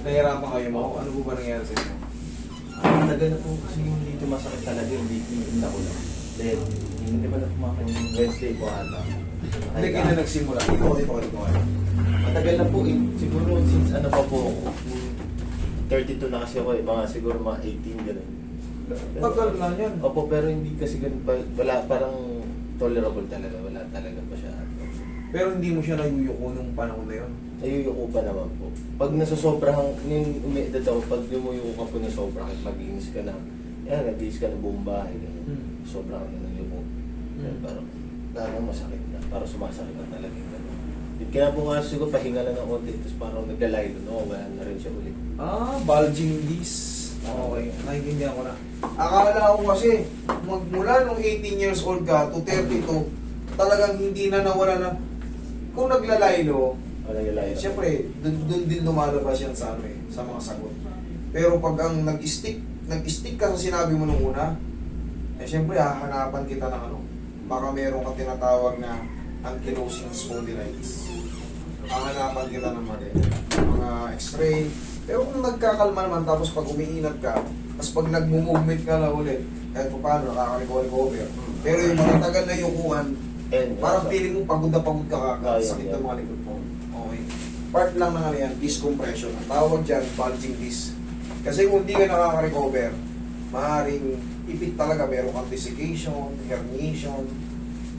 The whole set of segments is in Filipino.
Nahirapan kayo mo. Ano po ba nangyari sa inyo? Tagal na po kasi yung dito masakit talaga yung dito ko lang. Then, hindi pa na pumakan yung Wednesday po ata. Hindi kayo na nagsimula. Ito. Matagal na po eh. Siguro since ano pa po ako. 32 na kasi ako eh. Mga siguro mga 18 gano'n. Tagal na yan. Opo, pero hindi kasi ganun pa. Wala, parang tolerable talaga. Wala talaga pa siya. Pero hindi mo siya nayuyuko nung panahon na yun. Nayuyuko pa naman po. Pag nasasobrahan, yung umiedad ako, pag lumuyuko ka po na sobra, kahit mag-inis ka na, yan, nag-inis ka na buong bahay. Sobra ka na nayuyuko. Parang masakit na. Parang sumasakit na talaga yung gano'n. Kaya po nga siguro pahinga lang ng konti, tapos parang naglalay doon, wala na rin siya ulit. Bulging disc. Okay, naiintindihan ko na. Akala ko kasi, magmula nung 18 years old ka to 32, talagang hindi na nawala na. Kung naglalaylo, Naglalay. siyempre, dun din lumalabas yan sa ano eh, sa mga sagot. Pero pag ang nag-stick ka sa sinabi mo nung una, eh siyempre hahanapan kita ng ano, baka meron ka tinatawag na ankylosing spondylitis. Hahanapan kita ng mga x-ray. Pero kung nagkakalma naman, tapos pag umiinat ka, tapos pag nag-movement ka na ulit, kahit pa paano, nakaka-recover. Pero yung matatagal na yukuhan, parang feeling mo pagod na pagod ka sakit ng mga likod mo. Okay. Part lang ng ano yan, disc compression. Ang tawag dyan, bulging disc. Kasi kung hindi ka nakaka-recover, maaaring ipit talaga, meron kang desiccation, herniation.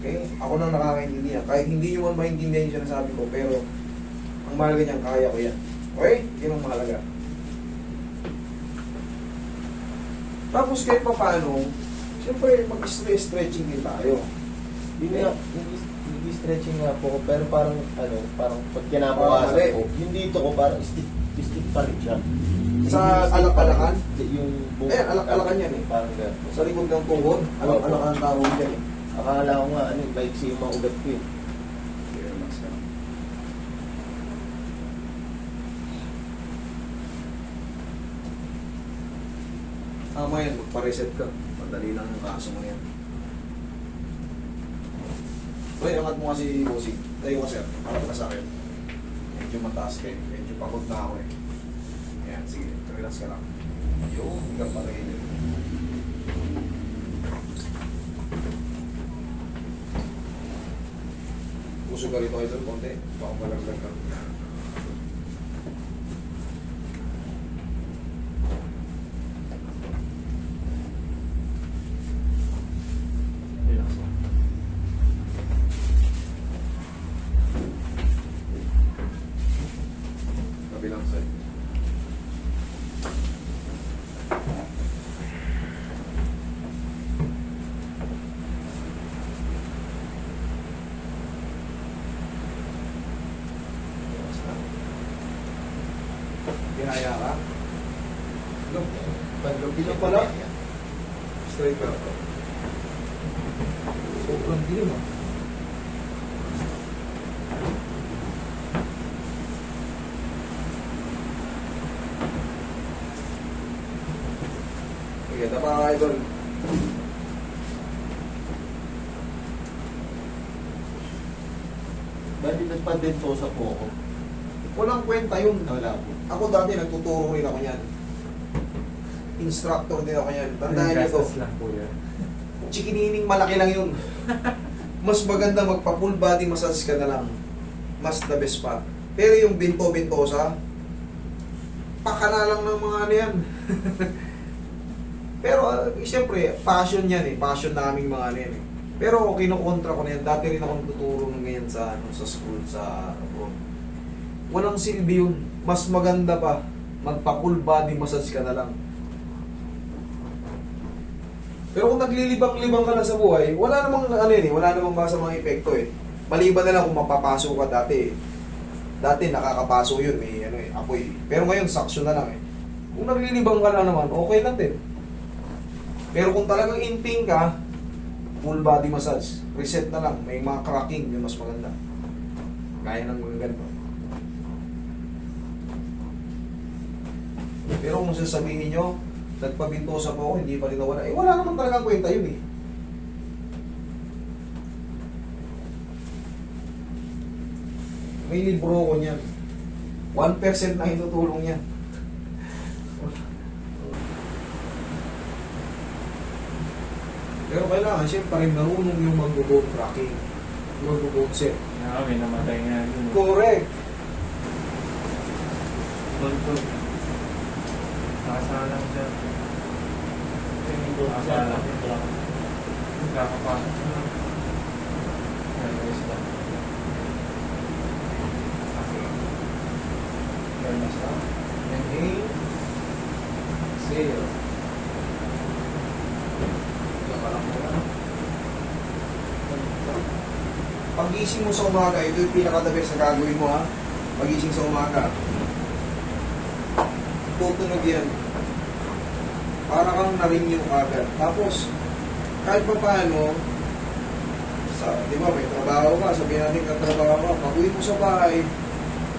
Okay? Ako nang nakakaintindihan. Kahit hindi nyo man maintindihan yung sinasabi ko, pero ang mahalaga niyan, kaya ko yan. Okay? Yun ang mahalaga. Tapos kahit pa paano, siyempre mag-stretching din tayo. Hindi stretching nga po, pero parang parang pag kinabukasan ko, yung dito ko parang stick pa rin siya. Sa alak-alakan? Yung alak-alakan yan eh. Parang gano'n. Sa likod ng tuhod, alak-alakan ang tawag dyan eh. Akala ko nga, maiksi yung mga ugat ko eh. Relax ka. Tama yan, magpa-reset ka. Madali lang yung kaso mo yan. Uy, angat mo kasi bossing. Tayo ka sir, harap ka sa akin. Medyo mataas kayo, medyo pagod na ako eh. Ayan, sige, relax ka lang. Yung, hanggang pa rin. Puso ka rito idol, konti. Baka malaglag ka. Relax lang. Kabilang side. Ginaya ka? Look. Ilang pala? Straight ka. Sobrang dilim ah. Sige, tapa ka idol. Dati nagpa-dentosa po ako. Walang kwenta yun. Wala po. Ako dati nagtuturo rin ako yan. Instructor din ako yan. Tandaan niyo to. lang po yan. Chikinining malaki lang yun. Mas maganda magpa-full body massage ka na lang. Mas the best pa. Pero yung binto-bintosa, pakana lang ng mga ano yan. Pero siyempre, passion yan eh. Passion naming mga ano yan eh. Pero kinukontra ko na yan. Dati rin ako nagtuturo ng ganyan sa, sa school, sa abroad. Walang silbi yun. Mas maganda pa, magpa-full body massage ka na lang. Pero kung naglilibang-libang ka na sa buhay, wala namang ano yun eh, wala namang masamang epekto eh. Maliban na lang kung mapapaso ka dati eh. Dati nakakapaso yun, may ano eh, apoy. Pero ngayon, saksyon na lang eh. Kung naglilibang ka na naman, okay lang din. Pero kung talagang in-pain ka, full body massage, reset na lang. May mga cracking, yun mas maganda. Kaya ng mga ganito. Pero kung sasabihin nyo, nagpabintosa po ako, hindi pa rin nawala. Eh, wala naman talagang kwenta yun eh. May libro ko niyan. 1% na hinutulong niya. Pero kailangan, siyempre, marunong yung mag-bone cracking. Mag-bone set. May namatay nga yun. Correct. Tuntun. Nakasalang dyan. Nakasalang. Nagkakapasok na. Ayos lang. Fairness lang. Inhale. Exhale. Nakalang mo na. Pag-gising mo sa umaga, ito yung pinaka-the best na gagawin mo, ha? Pag-gising sa umaga. Tutunog yan. Para kang na-renew agad. Tapos, kahit pa paano, di ba, may trabaho ka, sabihin natin ka trabaho ka, pag-uwi mo sa bahay,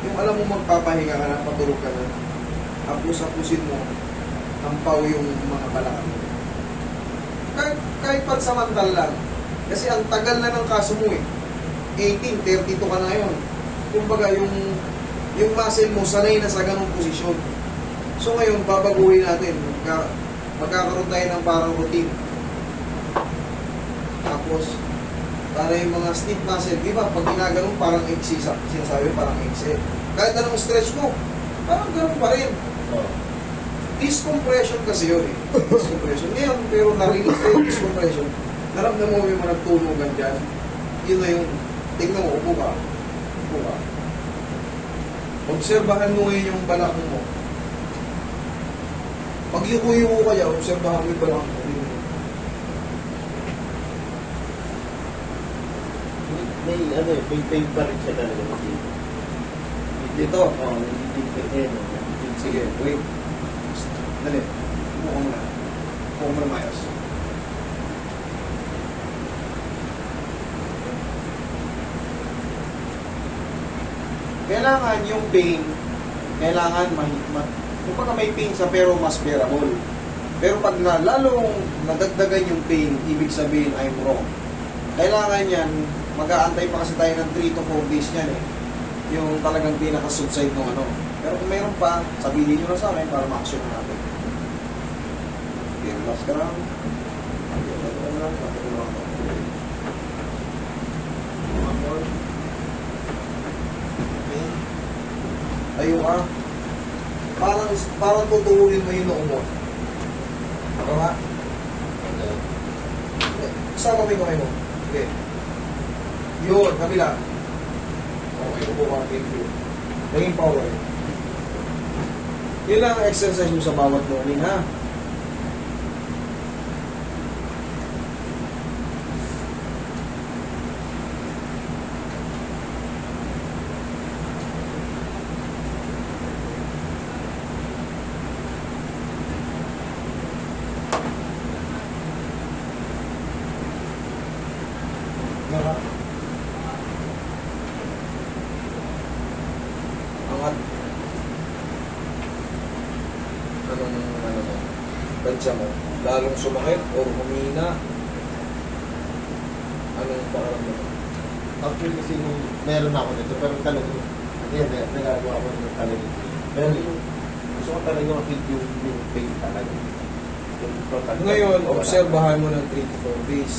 yung alam mo magpapahinga ka na, patulog ka na, apus-apusin mo, tampaw yung mga balakang mo. Kahit pansamantal lang. Kasi ang tagal na ng kaso mo 18, 32 ka na ngayon. Kumbaga, yung muscle mo, sanay na sa ganong posisyon. So ngayon, babaguhin natin. Magkakaroon tayo ng parang routine. Tapos, para yung mga stiff muscle, di ba, pag ginaganon, parang exe, sinasabi, parang exe. Kahit anong stretch mo, parang ganun pa rin. Oh. Discompression kasi yun Discompression. Ngayon, pero narinig ko yung discompression. Naramdaman mo yung mga nagtunugan dyan. Yun na yung, tingnan mo, upo ka. Upo ka. Obserbahan mo ngayon yung balakang mo. Pag yuko-yuko ka dyan, obserbahan mo yung balakang mo. May pain pa rin siya talaga dito. Dito? Oo, nagtitigpit Sige, wait. Dali. Upo ka muna. Upo ka muna, Mayos. Kailangan yung pain, kailangan kumbaga may pain sa pero mas bearable. Pero pag lalong nadagdagan yung pain, ibig sabihin I'm wrong. Kailangan yan, mag-aantay pa kasi tayo ng 3 to 4 days yan yung talagang pinaka-subside ng ano. Pero kung mayroon pa, sabihin nyo na sa akin para ma-action natin. Okay, relax ka lang. Tayo ka. Parang tutuulin mo yung noo mo. Ano nga? Sama mo yung kamay mo. Okay. Yun, kabila. Okay, upo ka. Thank you. Naging power. Yun lang ang exercise mo sa bawat morning, ha? Angat. Anong tansya mo? Lalong sumakit o humina? Anong pakiramdam mo? Actually kasi meron ako nito, pero talagang nagagawa ko ng talagang. Pero gusto ko talaga makit yung pain talaga. Ngayon, obserbahan mo ng 3 to 4 days.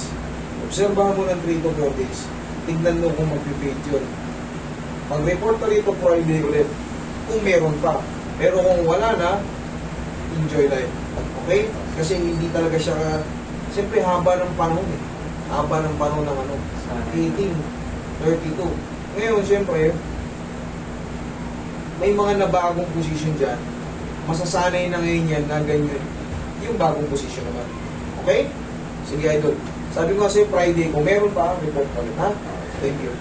Obserbahan mo ng 3 to 4 days. Tignan mo kung mag-fade yun. Pag-report na rito Friday ulit, kung meron pa. Pero kung wala na, enjoy life. Okay? Kasi hindi talaga siya, siyempre haba ng panahon Haba ng panahon ng 18, 32. Ngayon, siyempre, may mga nabagong position dyan. Masasanay na ngayon yan na ganyan. Yung bagong position naman. Okay? Sige, idol. Sabi ko kasi Friday, kung meron pa, report pa rin, ha? Thank you.